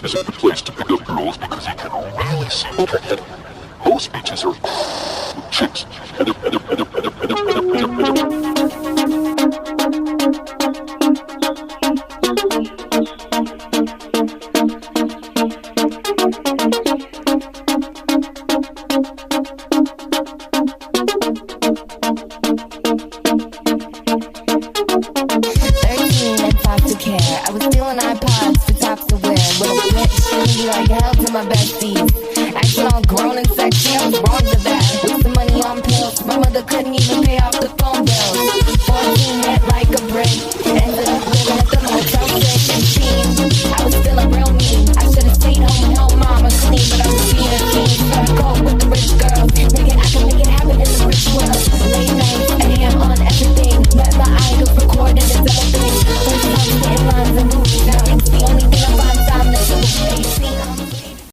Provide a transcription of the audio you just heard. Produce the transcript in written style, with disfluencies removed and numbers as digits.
is a good place to pick up girls because you can really see what they're heading. Most beaches are with chicks. I was stealing iPods for tops to wear. Little bitch, shouldn't be like hell to my besties. Acting all grown and sexy, I was wrong to that. Wasting money on pills, my mother couldn't even pay off the